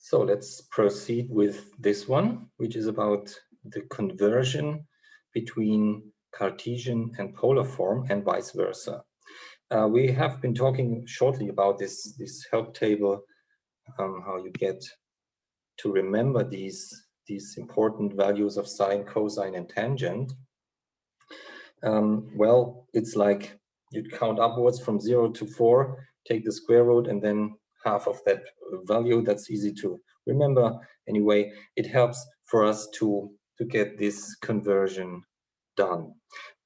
So let's proceed with this one, which is about the conversion between Cartesian and polar form and vice versa. We have been talking shortly about this help table, how you get to remember these important values of sine, cosine, and tangent. Well, it's like you count upwards from 0 to 4, take the square root, and then half of that value. That's easy to remember. Anyway, it helps for us to get this conversion done.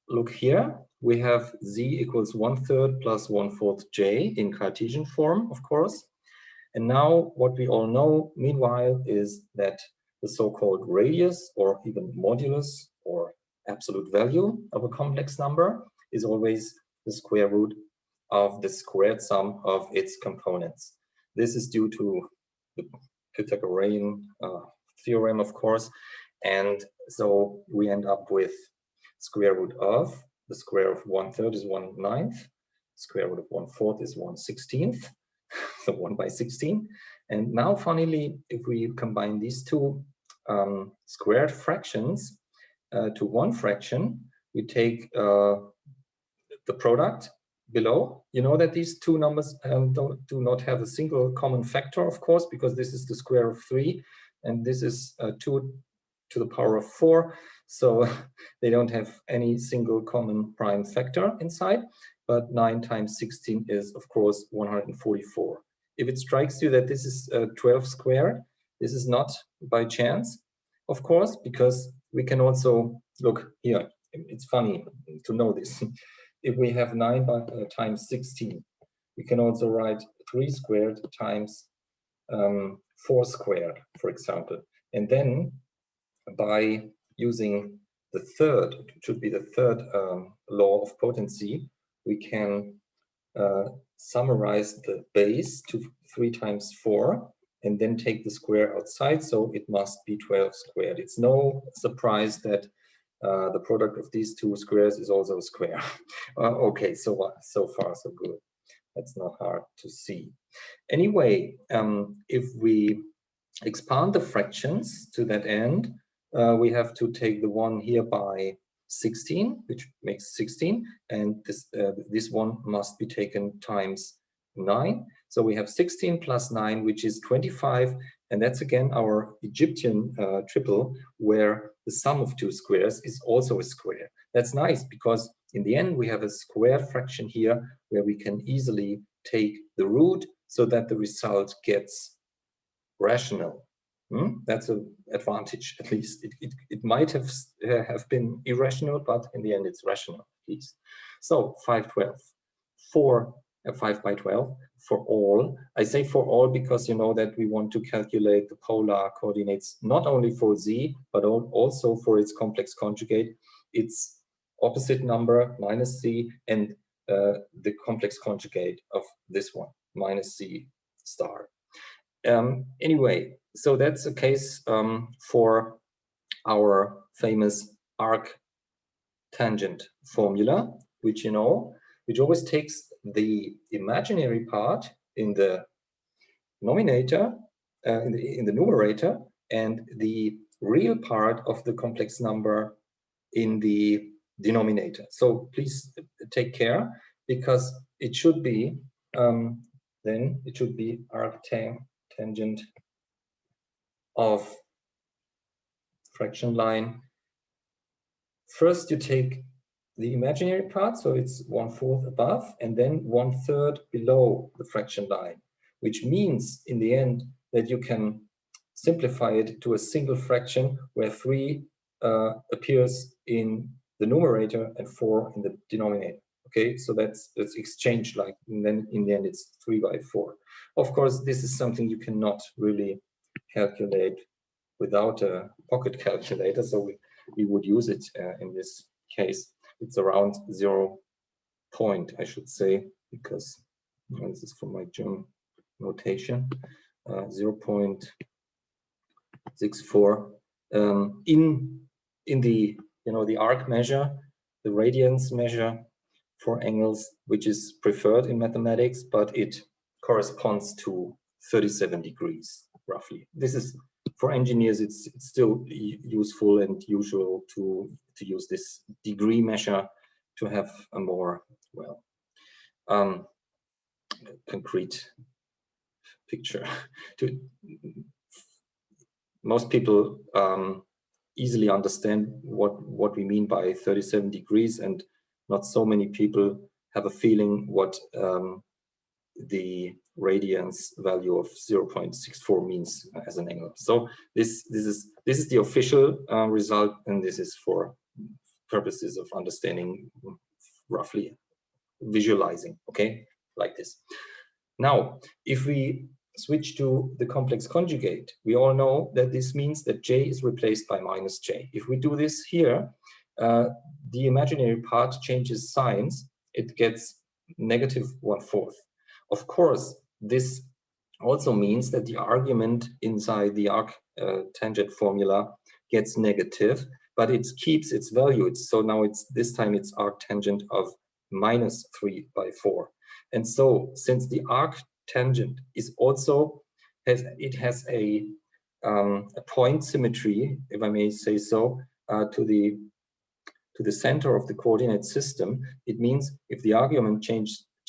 Look here, we have z equals 1/3 plus 1/4 j in Cartesian form, of course. And now what we all know, meanwhile, is that the so-called radius or even modulus or absolute value of a complex number is always the square root of the squared sum of its components. This is due to the Pythagorean theorem, of course. And so we end up with square root of the square of 1/3 is 1/9, square root of 1/4 is 1/16, so 1/16. And now, funnily, if we combine these two squared fractions to one fraction, we take the product below. You know that these two numbers do not have a single common factor, of course, because this is the square of 3, and this is 2 to the power of 4. So they don't have any single common prime factor inside. But 9 times 16 is, of course, 144. If it strikes you that this is 12 squared, this is not by chance, of course, because we can also look here. It's funny to know this. If we have 9 times 16, we can also write 3 squared times 4 squared, for example. And then by using the third, it should be the third law of potency, we can summarize the base to 3 times 4 and then take the square outside, so it must be 12 squared. It's no surprise that the product of these two squares is also a square. Okay, so far so good. That's not hard to see. Anyway, if we expand the fractions to that end, we have to take the one here by 16, which makes 16, and this one must be taken times 9. So we have 16 plus 9, which is 25, and that's again our Egyptian triple, where the sum of two squares is also a square. That's nice, because in the end we have a square fraction here where we can easily take the root so that the result gets rational. That's an advantage, at least. It might have been irrational, but in the end it's rational, at least. So 5/12, 5 by 12 for all. I say for all because you know that we want to calculate the polar coordinates not only for z, but also for its complex conjugate, its opposite number minus z, and the complex conjugate of this one, minus z star. Anyway, so that's a case for our famous arc-tangent formula, which you know, which always takes the imaginary part in the nominator, in the numerator, and the real part of the complex number in the denominator. So please take care, because it should be then it should be arctangent of fraction line. First you take the imaginary part, so it's 1/4 above, and then 1/3 below the fraction line, which means in the end that you can simplify it to a single fraction where 3 appears in the numerator and 4 in the denominator. Okay, so that's exchanged, like, and then in the end it's 3 by 4. Of course, this is something you cannot really calculate without a pocket calculator, so we would use it in this case. It's around 0 point, I should say, because this is from my German notation, 0.64 in the the arc measure, the radians measure for angles, which is preferred in mathematics, but it corresponds to 37 degrees roughly. This is, for engineers, it's still useful and usual to use this degree measure to have a more, well, concrete picture. Most people easily understand what we mean by 37 degrees, and not so many people have a feeling what the radians value of 0.64 means as an angle. So this is the official result, and this is for purposes of understanding, roughly visualizing, okay, like this. Now, if we switch to the complex conjugate, we all know that this means that j is replaced by minus j. If we do this here, the imaginary part changes signs. It gets negative 1/4. Of course, this also means that the argument inside the arctangent formula gets negative, but it keeps its value. So now this time it's arctangent of minus 3/4. And so, since the arctangent is also has a point symmetry, if I may say so, to the center of the coordinate system, it means if the argument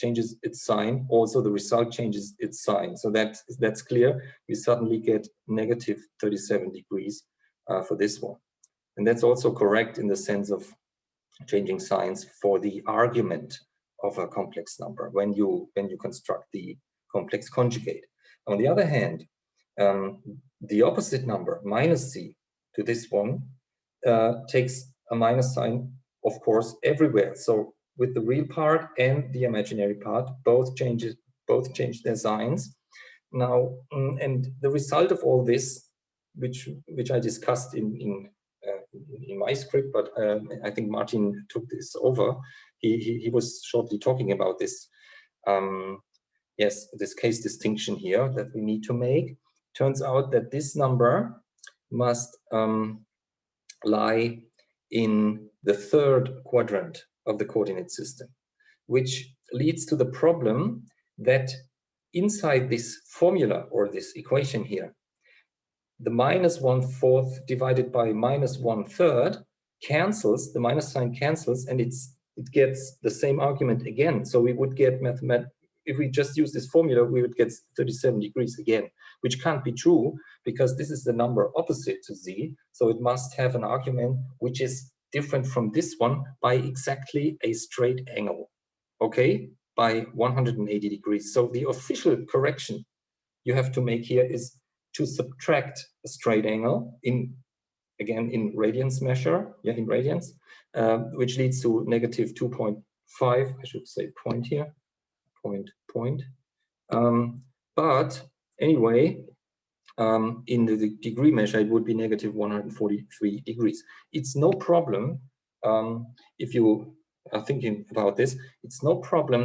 changes its sign, also the result changes its sign. So that's clear. We suddenly get negative 37 degrees for this one, and that's also correct in the sense of changing signs for the argument of a complex number when you construct the complex conjugate. On the other hand, the opposite number, minus c, to this one, takes a minus sign, of course, everywhere. So with the real part and the imaginary part, both change their signs. Now, and the result of all this, which I discussed in my script, but I think Martin took this over. He was shortly talking about this. Yes, this case distinction here that we need to make. Turns out that this number must lie in the third quadrant of the coordinate system, which leads to the problem that inside this formula or this equation here, the minus 1/4 divided by minus 1/3 cancels, the minus sign cancels, and it gets the same argument again. So we would get if we just use this formula, we would get 37 degrees again, which can't be true because this is the number opposite to z. So it must have an argument which is different from this one by exactly a straight angle, okay, by 180 degrees. So the official correction you have to make here is to subtract a straight angle again in radians measure, yeah, in radians, which leads to negative 2.5. I should say point here, point. But anyway, in the degree measure, it would be negative 143 degrees. It's no problem if you are thinking about this. It's no problem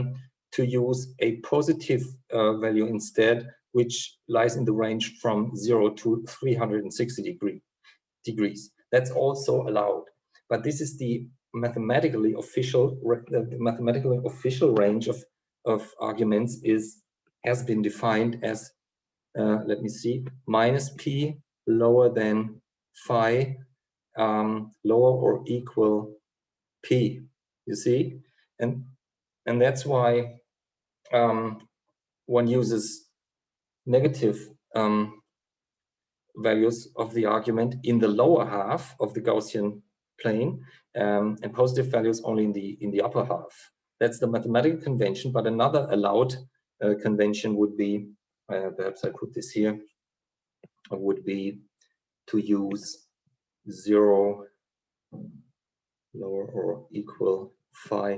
to use a positive value instead, which lies in the range from 0 to 360 degrees. That's also allowed. But this is the mathematically official range of arguments has been defined as let me see, minus p lower than phi, lower or equal p. You see, and that's why one uses negative values of the argument in the lower half of the Gaussian plane, and positive values only in the upper half. That's the mathematical convention. But another allowed convention would be, perhaps I put this here, would be to use 0 lower or equal phi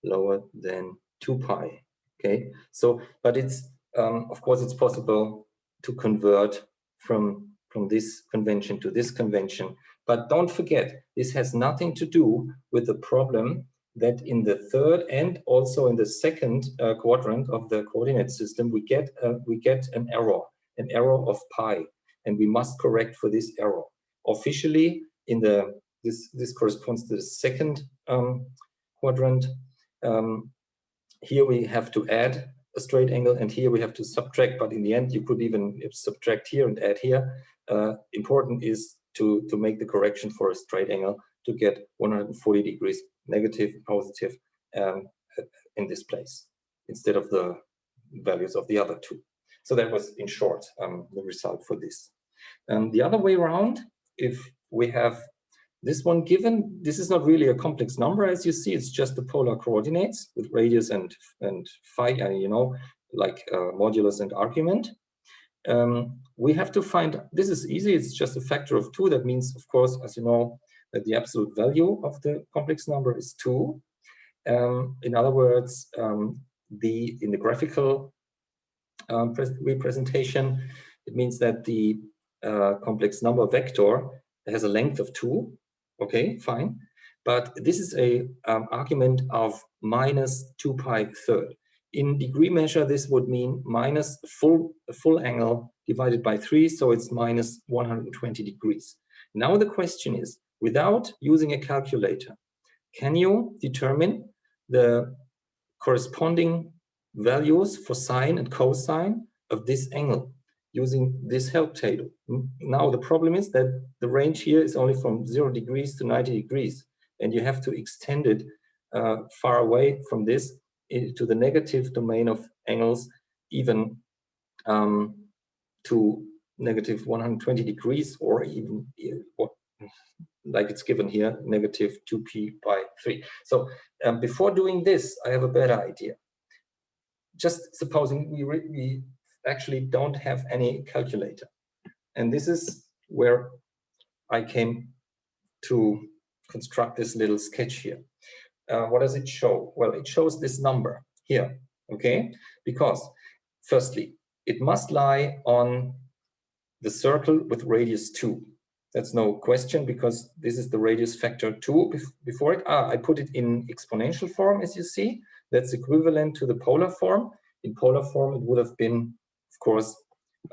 lower than 2 pi. Okay, so but it's of course it's possible to convert from this convention to this convention, but don't forget this has nothing to do with the problem that in the third and also in the second quadrant of the coordinate system we get an error of pi, and we must correct for this error. Officially, in this corresponds to the second quadrant. Here we have to add a straight angle, and here we have to subtract, but in the end you could even subtract here and add here. Important is to make the correction for a straight angle to get 140 degrees negative, positive in this place, instead of the values of the other two. So that was, in short, the result for this. The other way around, if we have this one given, this is not really a complex number, as you see, it's just the polar coordinates with radius and phi, you know, like modulus and argument. We have to find, this is easy, it's just a factor of 2. That means, of course, as you know, that the absolute value of the complex number is 2. In other words, in the graphical representation, it means that the complex number vector has a length of 2. Okay, fine. But this is a argument of minus 2 pi third. In degree measure, this would mean minus a full angle divided by 3, so it's minus 120 degrees. Now the question is, without using a calculator, can you determine the corresponding values for sine and cosine of this angle using this help table? Now the problem is that the range here is only from 0 degrees to 90 degrees, and you have to extend it far away from this to the negative domain of angles, even to negative 120 degrees, or even like it's given here, negative 2p by 3. So before doing this, I have a better idea. Just supposing we actually don't have any calculator. And this is where I came to construct this little sketch here. What does it show? Well, it shows this number here, okay? Because firstly, it must lie on the circle with radius 2. That's no question, because this is the radius factor 2 before it. I put it in exponential form, as you see. That's equivalent to the polar form. In polar form, it would have been, of course,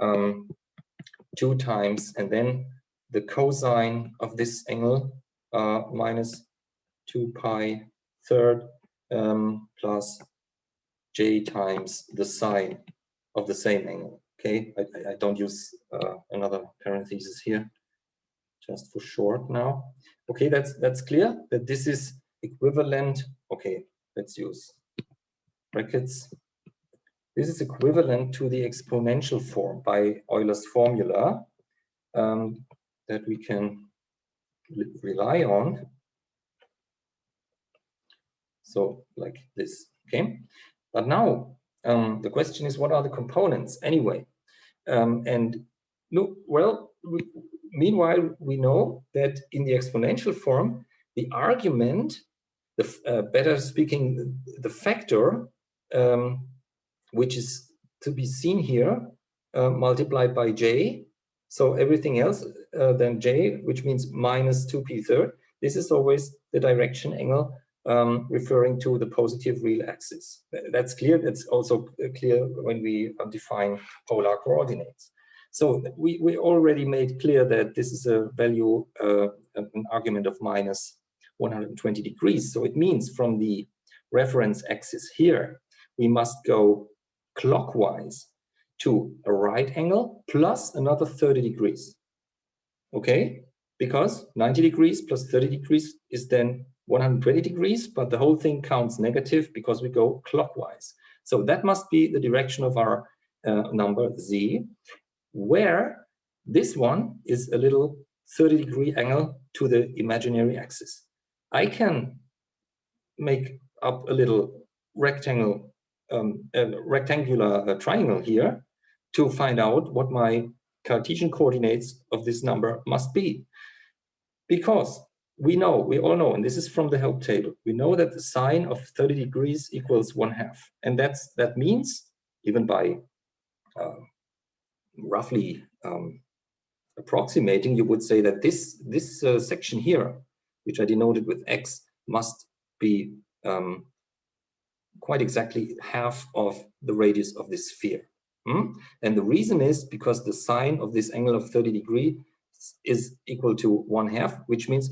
2 times, and then the cosine of this angle, minus 2 pi third plus j times the sine of the same angle. Okay, I don't use another parenthesis here, just for short now. Okay, that's clear that this is equivalent. Okay, let's use brackets. This is equivalent to the exponential form by Euler's formula that we can rely on. So like this, okay? But now the question is, what are the components anyway? And look, well, meanwhile, we know that in the exponential form, the argument, better speaking, the factor, which is to be seen here, multiplied by j. So everything else than j, which means minus 2p third, this is always the direction angle referring to the positive real axis. That's clear. That's also clear when we define polar coordinates. So we already made clear that this is a value, an argument of minus 120 degrees. So it means from the reference axis here, we must go clockwise to a right angle plus another 30 degrees. Okay, because 90 degrees plus 30 degrees is then 120 degrees, but the whole thing counts negative because we go clockwise. So that must be the direction of our number z, where this one is a little 30-degree angle to the imaginary axis. I can make up a little rectangular triangle here to find out what my Cartesian coordinates of this number must be. Because we all know, and this is from the help table, we know that the sine of 30 degrees equals 1/2. And that means, even by roughly approximating, you would say that this section here, which I denoted with x, must be quite exactly half of the radius of this sphere. And the reason is because the sine of this angle of 30 degrees is equal to 1/2, which means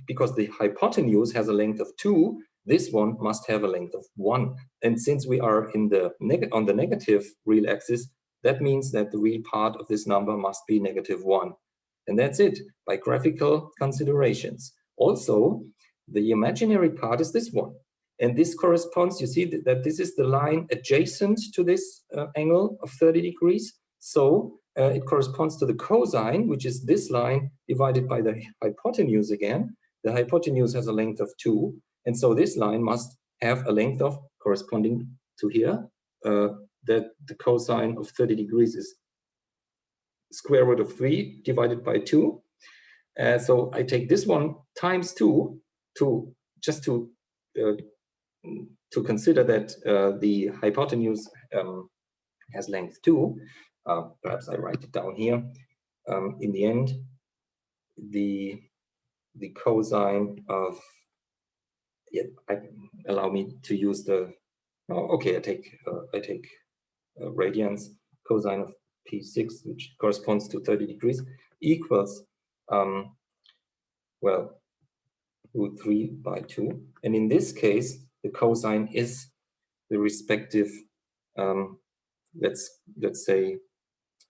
because the hypotenuse has a length of 2, this one must have a length of 1. And since we are in the on the negative real axis, that means that the real part of this number must be -1. And that's it, by graphical considerations. Also, the imaginary part is this one. And this corresponds, you see that this is the line adjacent to this angle of 30 degrees. So it corresponds to the cosine, which is this line divided by the hypotenuse again. The hypotenuse has a length of 2. And so this line must have a length of, corresponding to here, that the cosine of 30 degrees is square root of 3 divided by 2. So I take this one times 2 to just to consider that the hypotenuse has length 2. Perhaps I write it down here. In the end, the cosine of, allow me to use the, okay, I take radians, cosine of P6, which corresponds to 30 degrees, equals, well, root 3 by 2. And in this case, the cosine is the respective, let's say,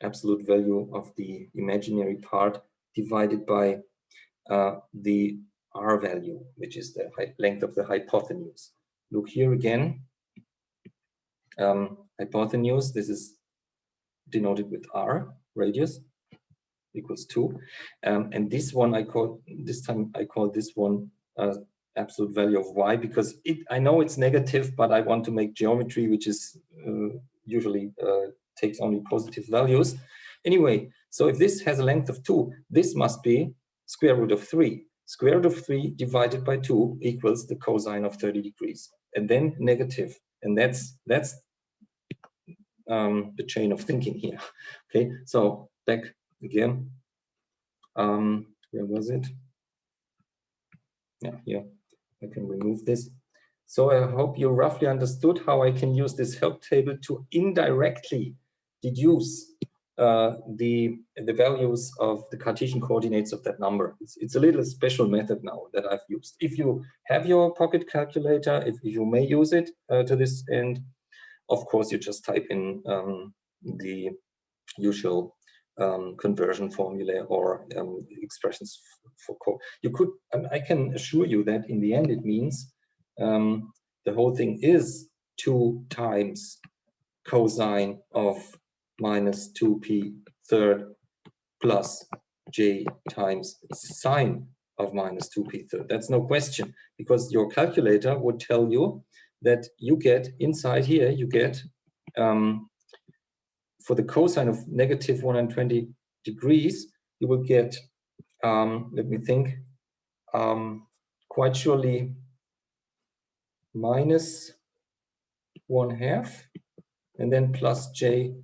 absolute value of the imaginary part divided by the r value, which is the length of the hypotenuse. Look here again. Hypotenuse, this is denoted with r, radius, equals 2. And this one I call this one absolute value of y, because I know it's negative, but I want to make geometry, which is usually takes only positive values. Anyway, so if this has a length of 2, this must be square root of 3. Square root of 3 divided by 2 equals the cosine of 30 degrees, and then negative. And that's the chain of thinking here. Okay, so back again. Where was it? Yeah, here. I can remove this. So I hope you roughly understood how I can use this help table to indirectly deduce the values of the Cartesian coordinates of that number. It's a little special method now that I've used. If you have your pocket calculator, if you may use it to this end, of course, you just type in the usual conversion formula or expressions for code. You could, I can assure you that in the end it means the whole thing is 2 times cosine of minus 2p third plus j times sine of minus 2p third. That's no question, because your calculator would tell you that you get inside here, you get for the cosine of negative 120 degrees, you will get, let me think, quite surely minus 1/2, and then plus j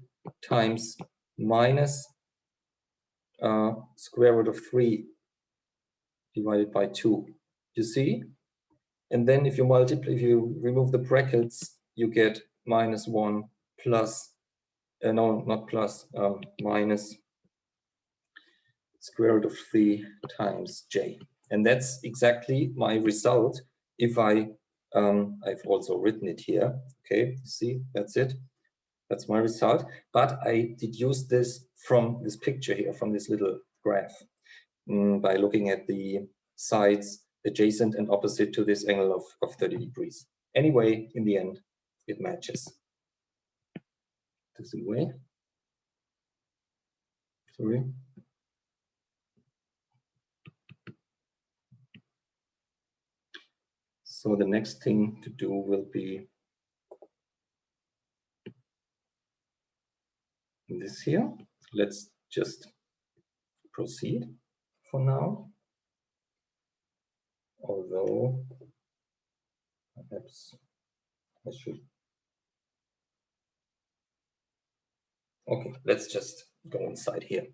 times minus square root of 3 divided by 2. You see? And then if you multiply, if you remove the brackets, you get minus 1 plus, no, not plus, minus square root of 3 times j. And that's exactly my result if I've also written it here. Okay, see, that's it. That's my result. But I deduced this from this picture here, from this little graph, by looking at the sides adjacent and opposite to this angle of 30 degrees. Anyway, in the end, it matches. This way. Sorry. So the next thing to do will be this here. Let's just proceed for now. Although perhaps I should. Okay, let's just go inside here.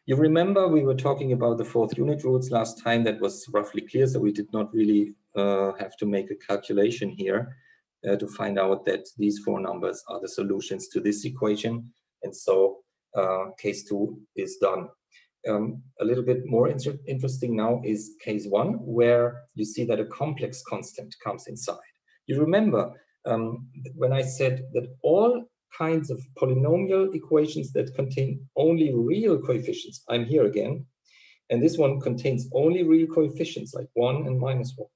You remember we were talking about the 4th unit roots last time. That was roughly clear, so we did not really have to make a calculation here to find out that these 4 numbers are the solutions to this equation. And so case 2 is done. A little bit more interesting now is case 1, where you see that a complex constant comes inside. You remember when I said that all kinds of polynomial equations that contain only real coefficients, I'm here again, and this one contains only real coefficients like 1 and -1,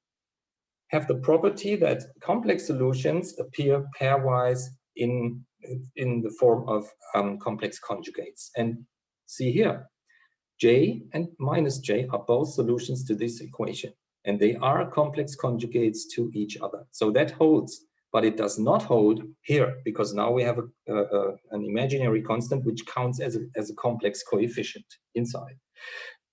have the property that complex solutions appear pairwise in the form of complex conjugates. And see here, J and -J are both solutions to this equation, and they are complex conjugates to each other. So that holds, but it does not hold here, because now we have an imaginary constant which counts as a complex coefficient inside.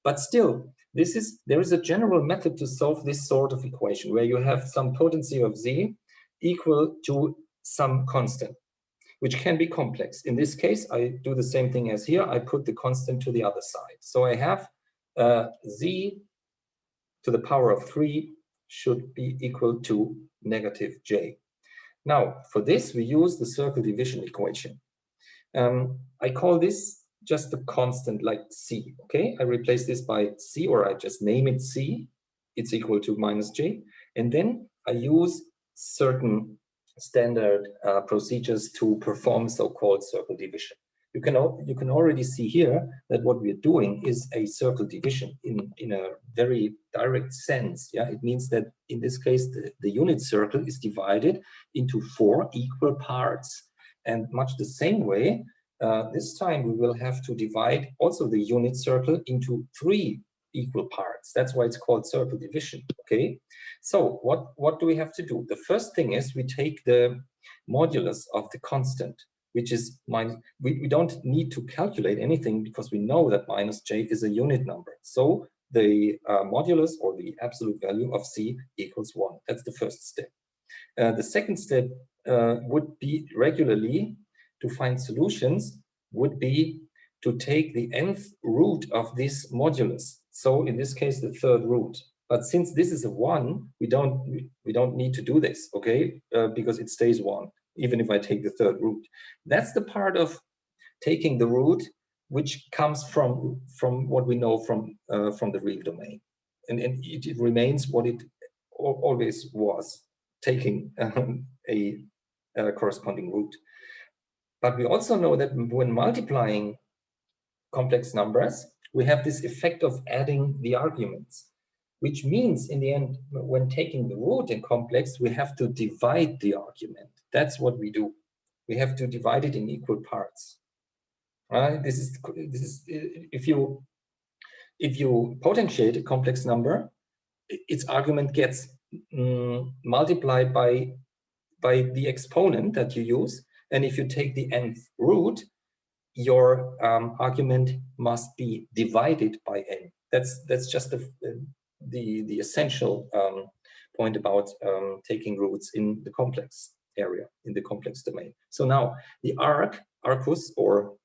But still, there is a general method to solve this sort of equation, where you have some potency of Z equal to some constant, which can be complex. In this case, I do the same thing as here. I put the constant to the other side. So I have Z to the power of 3 should be equal to -J. Now, for this, we use the circle division equation. I call this just a constant like C, okay? I replace this by C, or I just name it C. It's equal to -J. And then I use certain standard procedures to perform so-called circle division. You can already see here that what we're doing is a circle division in a very direct sense. Yeah, it means that in this case the unit circle is divided into 4 equal parts, and much the same way this time we will have to divide also the unit circle into 3 equal parts. That's why it's called circle division. Okay, so what do we have to do? The first thing is we take the modulus of the constant, which is we don't need to calculate anything, because we know that -J is a unit number. So the modulus, or the absolute value of C, equals 1. That's the first step. The second step would be regularly to find solutions, would be to take the nth root of this modulus. So in this case, the third root. But since this is a 1, we don't need to do this, okay? Because it stays 1, even if I take the third root. That's the part of taking the root which comes from what we know from the real domain, and it remains what it always was, taking a corresponding root. But we also know that when multiplying complex numbers, we have this effect of adding the arguments, which means in the end, when taking the root in complex, we have to divide the argument. That's what we do. We have to divide it in equal parts. This is if you potentiate a complex number, its argument gets multiplied by the exponent that you use, and if you take the nth root, your argument must be divided by n. That's just the essential point about taking roots in the complex area, in the complex domain. So now the arcus, or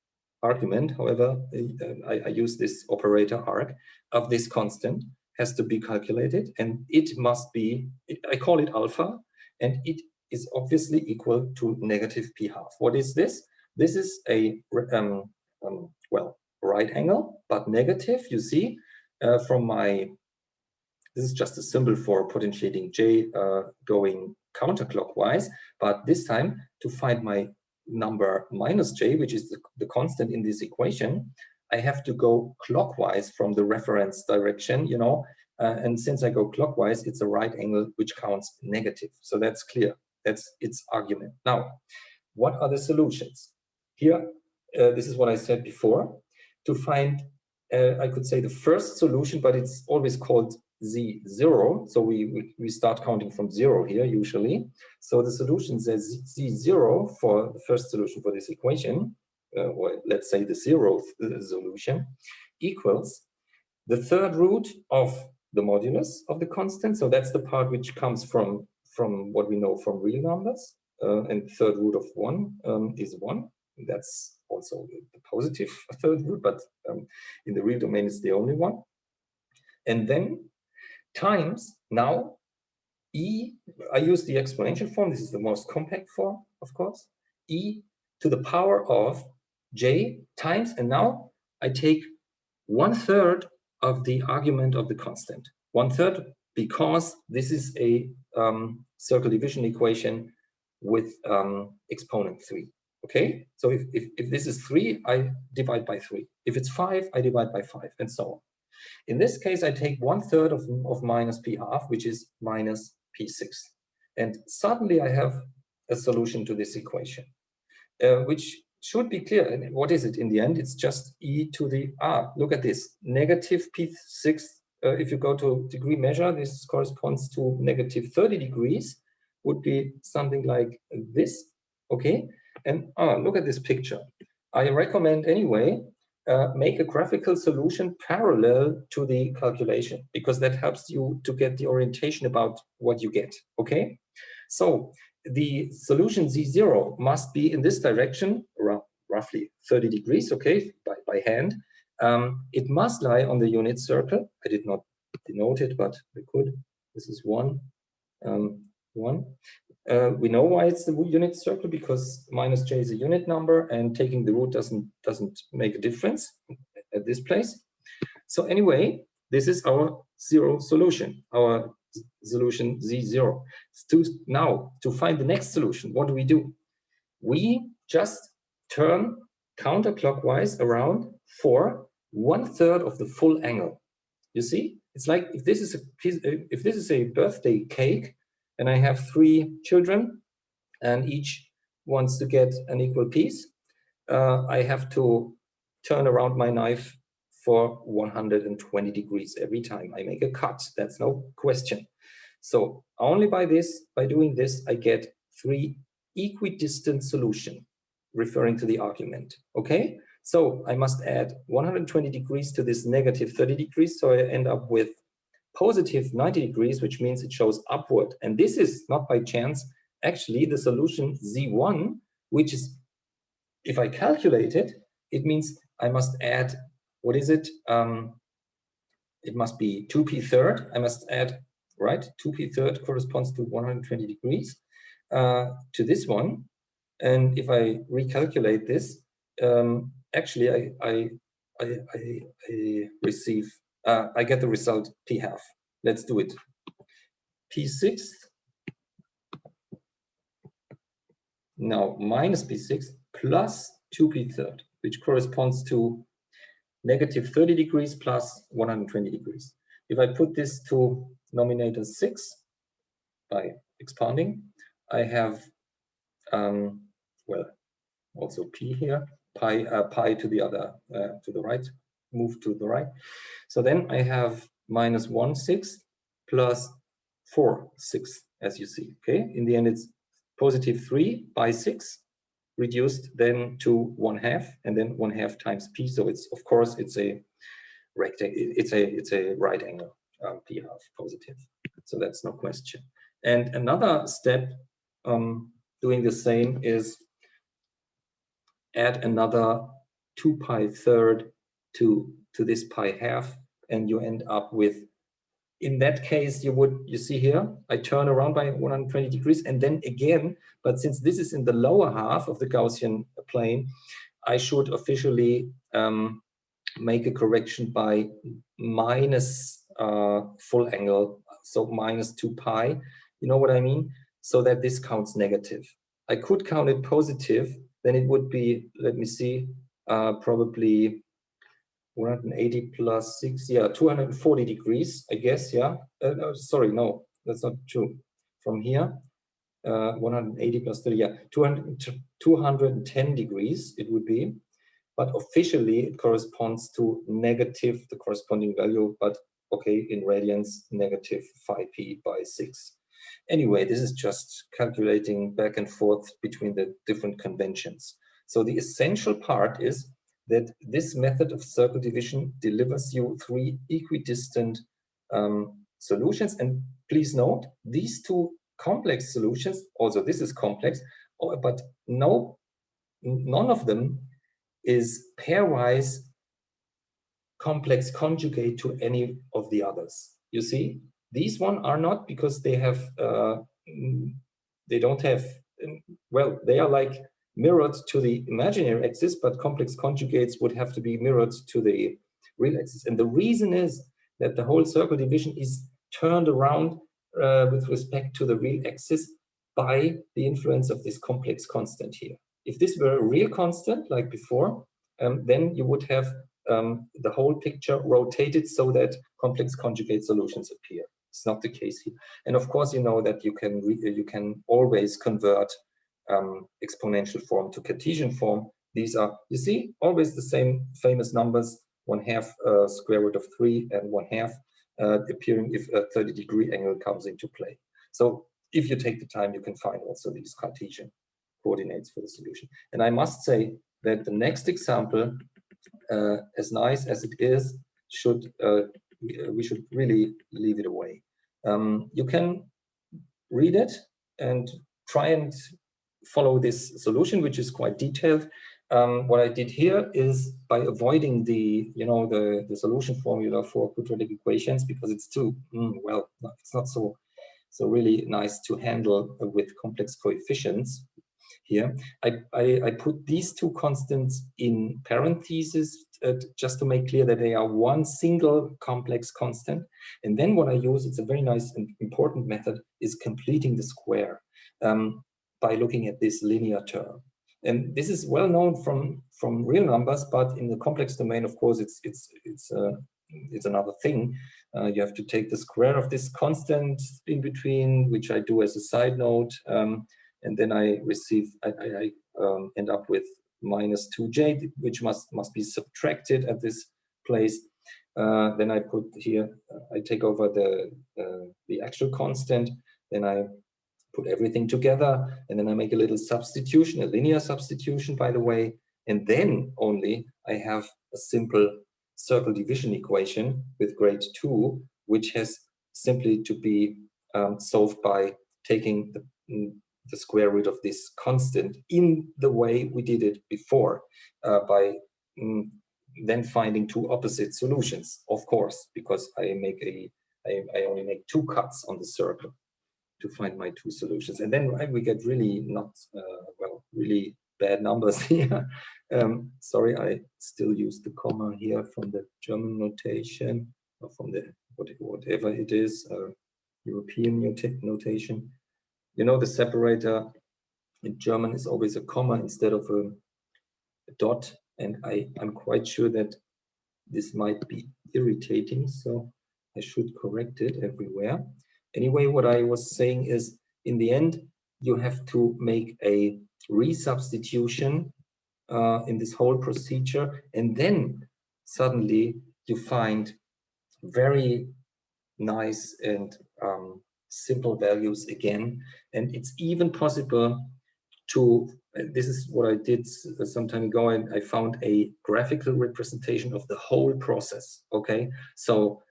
argument, however I use this operator arg, of this constant has to be calculated, and it must be, I call it alpha, and it is obviously equal to -p12. What is this? This is a well, right angle, but negative. You see from this is just a symbol for potentiating J going counterclockwise, but this time to find my number -J, which is the constant in this equation, I have to go clockwise from the reference direction, you know, and since I go clockwise, it's a right angle which counts negative. So that's clear. That's its argument. Now, what are the solutions? Here, this is what I said before. To find, I could say the first solution, but it's always called Z0. So we start counting from 0 here usually. So the solution says Z0 for the first solution for this equation, or let's say the 0th solution, equals the third root of the modulus of the constant. So that's the part which comes from what we know from real numbers. And third root of 1 is 1. That's also the positive third root, but in the real domain it's the only one. And then times, now e, I use the exponential form. This is the most compact form, of course. E to the power of j times, and now I take 1/3 of the argument of the constant. 1/3 because this is a circle division equation with exponent 3. Okay, so if this is 3, I divide by 3. If it's 5, I divide by 5, and so on. In this case, I take 1/3 of minus p half, which is minus p6. And suddenly I have a solution to this equation, which should be clear. And what is it in the end? It's just e to the r. Look at this, negative p6. If you go to degree measure, this corresponds to negative 30 degrees, would be something like this. Okay, and look at this picture. I recommend anyway, make a graphical solution parallel to the calculation, because that helps you to get the orientation about what you get. Okay, so the solution Z0 must be in this direction, around roughly 30 degrees, okay, by hand. It must lie on the unit circle. I did not denote it, but we could. This is 1, 1. We know why it's the unit circle, because minus j is a unit number, and taking the root doesn't make a difference at this place. So anyway, this is our zero solution, our solution Z0. Now, to find the next solution, what do? We just turn counterclockwise around for 1/3 of the full angle. You see, it's like if this is a birthday cake, and I have 3 children, and each wants to get an equal piece, I have to turn around my knife for 120 degrees every time I make a cut. That's no question. So only by doing this, I get 3 equidistant solutions, referring to the argument. Okay, so I must add 120 degrees to this negative 30 degrees, so I end up with positive 90 degrees, which means it shows upward. And this is not by chance actually the solution Z1, which is, if I calculate it, it means I must add, what is it? It must be 2p3. I must add, right? 2p3 corresponds to 120 degrees to this one. And if I recalculate this, actually I receive, I get the result p1/2. Let's do it. p6, now minus p6 plus 2p3, which corresponds to negative 30 degrees plus 120 degrees. If I put this to nominator 6 by expanding, I have, well, also p here, pi to the other, to the right, move to the right. So then I have minus 1/6 plus 4/6, as you see. Okay, in the end it's positive 3 by 6 reduced then to 1/2, and then 1/2 times p. So it's, of course, it's a rectangle. It's a right angle, p1/2 positive. So that's no question. And another step doing the same is add another 2p3 to this p1/2, and you end up with, in that case, you see here, I turn around by 120 degrees, and then again, but since this is in the lower half of the Gaussian plane, I should officially make a correction by minus full angle, so minus 2p. You know what I mean? So that this counts negative. I could count it positive, then it would be, let me see, probably 180 plus 6, yeah, 240 degrees, I guess, yeah. No, sorry, no, that's not true. From here, 180 plus 30, yeah, 210 degrees it would be. But officially, it corresponds to negative, the corresponding value, but okay, in radians, negative 5p by 6. Anyway, this is just calculating back and forth between the different conventions. So the essential part is that this method of circle division delivers you 3 equidistant solutions. And please note, these 2 complex solutions, also this is complex, but none of them is pairwise complex conjugate to any of the others. You see, these one are not, because they have, they don't have, well, they are like mirrored to the imaginary axis, but complex conjugates would have to be mirrored to the real axis. And the reason is that the whole circle division is turned around with respect to the real axis by the influence of this complex constant here. If this were a real constant like before, then you would have the whole picture rotated so that complex conjugate solutions appear. It's not the case here. And of course, you know that you can always convert exponential form to Cartesian form. These are, you see, always the same famous numbers, 1/2 square root of 3 and 1/2 appearing if a 30-degree angle comes into play. So if you take the time, you can find also these Cartesian coordinates for the solution. And I must say that the next example, as nice as it is, we should really leave it away. You can read it and try and follow this solution, which is quite detailed. What I did here is by avoiding the solution formula for quadratic equations, because it's too well, it's not so really nice to handle with complex coefficients. Here, I put these two constants in parentheses just to make clear that they are one single complex constant. And then what I use, it's a very nice and important method, is completing the square by looking at this linear term. And this is well known from real numbers, but in the complex domain, of course, it's another thing. You have to take the square of this constant in between, which I do as a side note. And then I end up with minus 2j, which must be subtracted at this place. Then I put here, I take over the actual constant, then I put everything together, and then I make a little substitution, a linear substitution, by the way, and then only I have a simple circle division equation with grade 2, which has simply to be solved by taking the square root of this constant in the way we did it before, by then finding two opposite solutions, of course, because I only make two cuts on the circle to find my two solutions. And then we get really really bad numbers here. Sorry, I still use the comma here from the German notation, or from the whatever it is, European notation. You know, the separator in German is always a comma instead of a dot, and I'm quite sure that this might be irritating, so I should correct it everywhere. Anyway, what I was saying is, in the end, you have to make a resubstitution in this whole procedure, and then suddenly you find very nice and simple values again. And it's even possible to, this is what I did some time ago, and I found a graphical representation of the whole process. Okay, so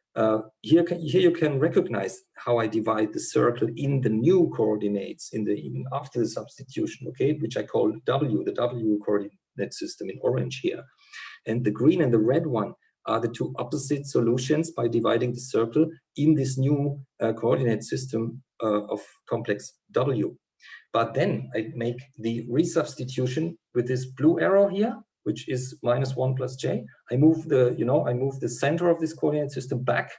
here you can recognize how I divide the circle in the new coordinates even after the substitution. Okay, which I call W, the W coordinate system in orange here, and the green and the red one are the two opposite solutions by dividing the circle in this new coordinate system of complex W. But then I make the resubstitution with this blue arrow here, which is -1 plus j. I move the center of this coordinate system back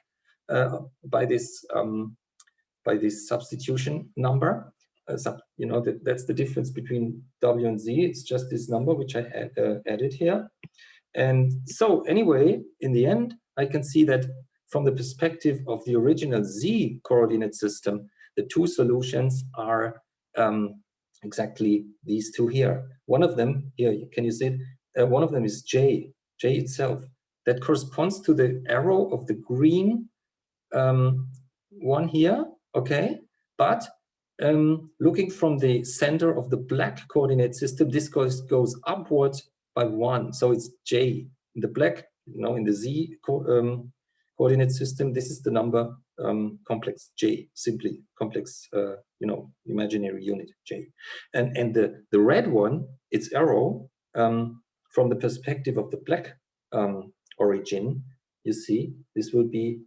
by this substitution number. That's the difference between W and Z. It's just this number which I added here. And so anyway, in the end, I can see that from the perspective of the original Z coordinate system, the two solutions are exactly these two here. One of them, here, can you see it? One of them is J itself. That corresponds to the arrow of the green one here, okay? But looking from the center of the black coordinate system, this goes upwards by 1. So it's J. In the black, in the Z coordinate system, this is the number complex J, simply complex, imaginary unit J. And the red one, its arrow, from the perspective of the black origin, you see, this will be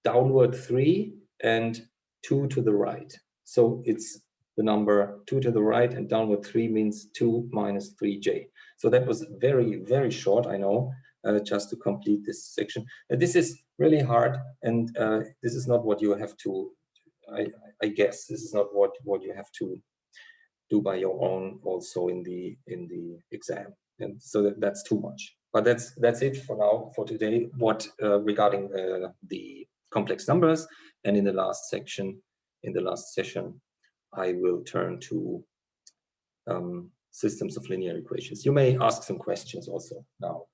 downward 3 and 2 to the right. So it's the number 2 to the right, and downward 3 means 2 minus 3j. So that was very, very short, I know, just to complete this section. This is really hard, and this is not what you have to, I guess, this is not what you have to do by your own also in the exam. And so that's too much. But that's it for now, for today, what regarding the complex numbers. And in the last section, in the last session, I will turn to systems of linear equations. You may ask some questions also now.